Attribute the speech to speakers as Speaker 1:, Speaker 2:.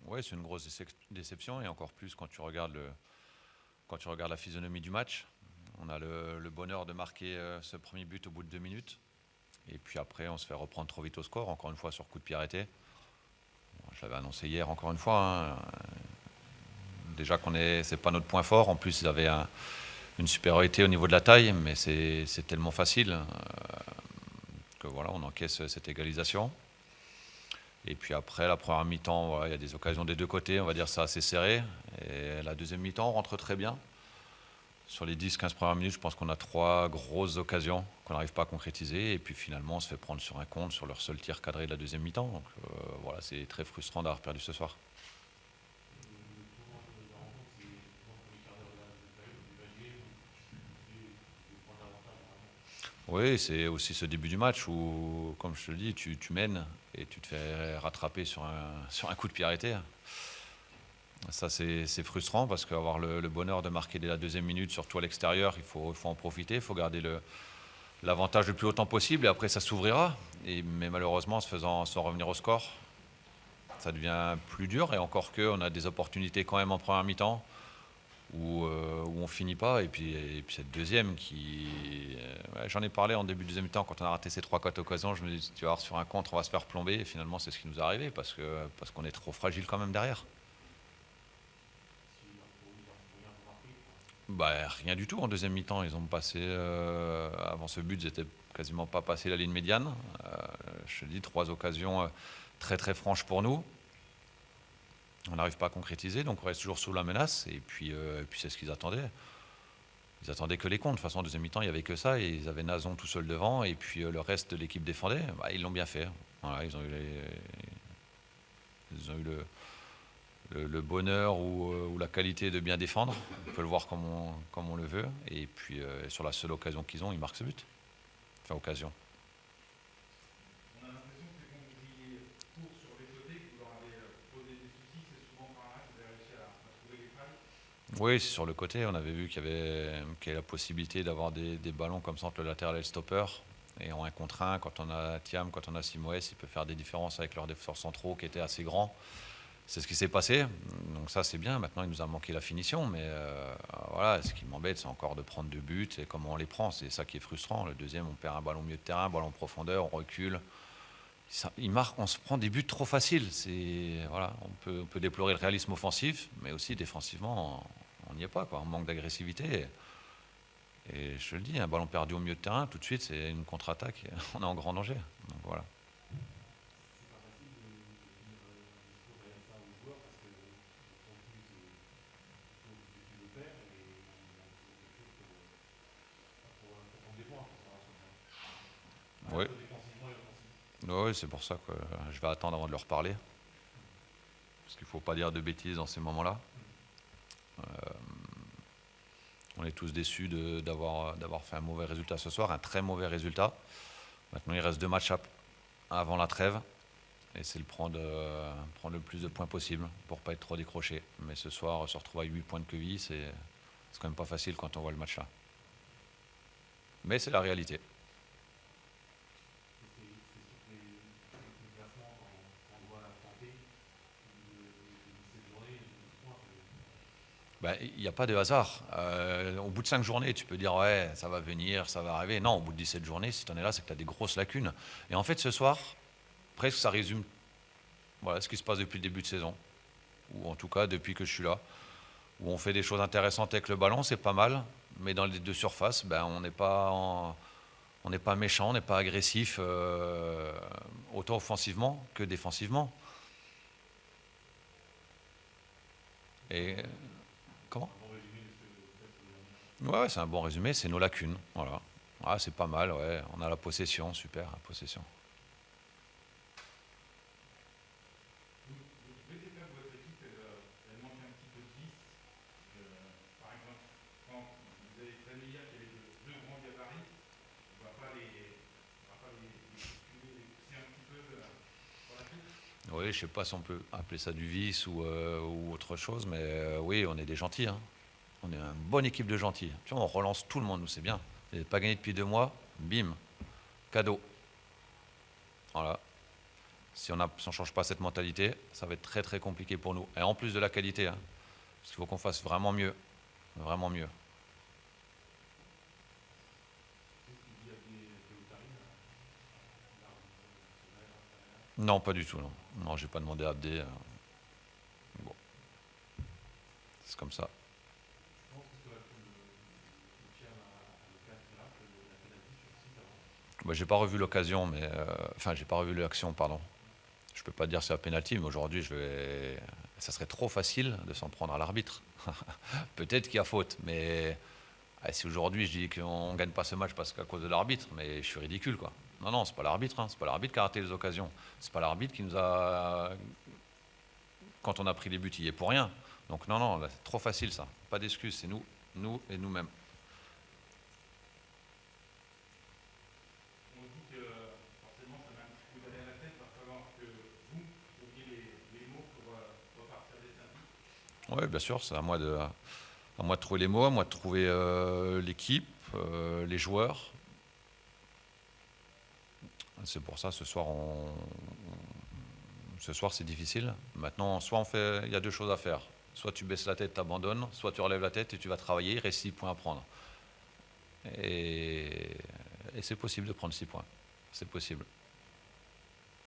Speaker 1: Ouais, c'est une grosse déception et encore plus quand tu regardes la physionomie du match. On a le bonheur de marquer ce premier but au bout de 2 minutes. Et puis après, on se fait reprendre trop vite au score, encore une fois sur coup de pied arrêté. Bon, je l'avais annoncé hier, encore une fois, hein. Déjà c'est pas notre point fort. En plus, ils avaient une supériorité au niveau de la taille, mais c'est tellement facile que voilà, on encaisse cette égalisation. Et puis après, la première mi-temps, voilà, il y a des occasions des deux côtés, on va dire ça assez serré. Et la deuxième mi-temps, on rentre très bien. Sur les 10-15 premières minutes, je pense qu'on a trois grosses occasions qu'on n'arrive pas à concrétiser. Et puis finalement, on se fait prendre sur un compte sur leur seul tir cadré de la deuxième mi-temps. Donc voilà, c'est très frustrant d'avoir perdu ce soir. Oui, c'est aussi ce début du match où, comme je te le dis, tu mènes et tu te fais rattraper sur un coup de pied arrêté. Ça, c'est frustrant parce qu'avoir le bonheur de marquer dès la deuxième minute, surtout à l'extérieur, il faut en profiter, il faut garder l'avantage le plus longtemps possible et après ça s'ouvrira. Mais malheureusement, sans revenir au score, ça devient plus dur et encore que on a des opportunités quand même en première mi-temps où on finit pas et puis cette deuxième ouais, j'en ai parlé en début de deuxième mi-temps quand on a raté ces 3-4 occasions, je me dis tu vas voir sur un contre on va se faire plomber et finalement c'est ce qui nous est arrivé parce qu'on est trop fragile quand même derrière. Bah, rien du tout en deuxième mi-temps. Ils ont passé, avant ce but, ils n'étaient quasiment pas passé la ligne médiane. Je te dis, trois occasions très très franches pour nous. On n'arrive pas à concrétiser, donc on reste toujours sous la menace. Et puis c'est ce qu'ils attendaient. Ils attendaient que les comptes. De toute façon, en deuxième mi-temps, il n'y avait que ça. Et ils avaient Nazon tout seul devant. Et puis le reste de l'équipe défendait. Bah, ils l'ont bien fait. Voilà, ils ont eu le bonheur ou la qualité de bien défendre. On peut le voir comme on le veut. Et puis sur la seule occasion qu'ils ont, ils marquent ce but. Enfin, occasion.
Speaker 2: On a l'impression que c'est quand vous jouiez court sur les côtés, que vous leur avez posé des soucis, c'est souvent par là que vous avez réussi à trouver les failles.
Speaker 1: Oui, c'est sur le côté. On avait vu qu'il y avait la possibilité d'avoir des ballons comme ça entre le latéral et le stopper. Et en un contre un, quand on a Thiam, quand on a Simoes, il peut faire des différences avec leurs défenseurs centraux qui étaient assez grands. C'est ce qui s'est passé. Donc ça, c'est bien. Maintenant, il nous a manqué la finition. Mais voilà, ce qui m'embête, c'est encore de prendre deux buts et comment on les prend. C'est ça qui est frustrant. Le deuxième, on perd un ballon au milieu de terrain, un ballon en profondeur, on recule. On se prend des buts trop faciles. Voilà, on peut déplorer le réalisme offensif, mais aussi défensivement, on n'y est pas, quoi. On manque d'agressivité. Et je te le dis, un ballon perdu au milieu de terrain, tout de suite, c'est une contre-attaque. On est en grand danger. Donc voilà.
Speaker 2: C'est pas facile de tenir un discours derrière ça aux joueurs parce que le contenu, c'est toujours ce que tu veux faire et il y a toujours quelque chose pour prendre des points, pour se rassurer. À la
Speaker 1: Oui,
Speaker 2: fois défensivement et offensivement.
Speaker 1: oui, c'est pour ça que je vais attendre avant de leur parler. Parce qu'il ne faut pas dire de bêtises dans ces moments-là. On est tous déçus d'avoir fait un mauvais résultat ce soir, un très mauvais résultat. Maintenant, il reste deux matchs avant la trêve. Et c'est prendre le plus de points possible pour ne pas être trop décroché. Mais ce soir, se retrouver à 8 points de queville, c'est quand même pas facile quand on voit le match là. Mais c'est la réalité.
Speaker 2: C'est sûr que les classements, quand on doit l'affronter, cette journée, les 12 points,
Speaker 1: Ben, il n'y a pas de hasard. Au bout de 5 journées, tu peux dire ouais, ça va venir, ça va arriver. Non, au bout de 17 journées, si tu en es là, c'est que tu as des grosses lacunes. Et en fait, ce soir, presque ça résume voilà, ce qui se passe depuis le début de saison. Ou en tout cas, depuis que je suis là. Où on fait des choses intéressantes avec le ballon, c'est pas mal. Mais dans les deux surfaces, ben, on n'est pas méchant, on n'est pas agressif, autant offensivement que défensivement. Et comment?
Speaker 2: un bon résumé de ce que vous faites aujourd'hui.
Speaker 1: Ouais, c'est un bon résumé, c'est nos lacunes. Voilà. Ah, c'est pas mal, ouais. On a la possession, super, la possession.
Speaker 2: Vous trouvez des fois que votre équipe, elle manque un petit peu de vice. Par exemple, quand vous avez traîné hier qu'il y avait deux grands gabarits, on va pas les bousculer, les pousser un petit peu pour la touche.
Speaker 1: Oui, je sais pas si on peut appeler ça du vice ou autre chose, mais oui, on est des gentils, hein. On est une bonne équipe de gentils. Tu vois, on relance tout le monde, nous, c'est bien. Vous n'avez pas gagné depuis 2 mois, bim, cadeau. Voilà. Si on ne change pas cette mentalité, ça va être très très compliqué pour nous. Et en plus de la qualité, hein, parce qu'il faut qu'on fasse vraiment mieux. Vraiment mieux. Non, pas du tout. Non, non, j'ai pas demandé à Abdé. Bon, c'est comme ça. Bah, j'ai pas revu l'occasion, mais enfin, j'ai pas revu l'action, pardon. Je peux pas dire c'est un penalty, mais aujourd'hui, ça serait trop facile de s'en prendre à l'arbitre. Peut-être qu'il y a faute, mais si aujourd'hui je dis qu'on ne gagne pas ce match parce qu'à cause de l'arbitre, mais je suis ridicule, quoi. Non, non, c'est pas l'arbitre, hein. C'est pas l'arbitre qui a raté les occasions. C'est pas l'arbitre qui nous a, quand on a pris les buts, il y est pour rien. Donc non, non, c'est trop facile ça. Pas d'excuses, c'est nous et nous-mêmes.
Speaker 2: On dit que forcément ça met un petit coup derrière la tête, il va falloir que vous trouviez les mots pour repartir des services.
Speaker 1: Oui, bien sûr, c'est à moi de trouver les mots, à moi de trouver l'équipe, les joueurs. C'est pour ça, ce soir c'est difficile. Maintenant, soit il y a deux choses à faire. Soit tu baisses la tête, tu abandonnes, soit tu relèves la tête et tu vas travailler, il reste 6 points à prendre. Et c'est possible de prendre 6 points. C'est possible.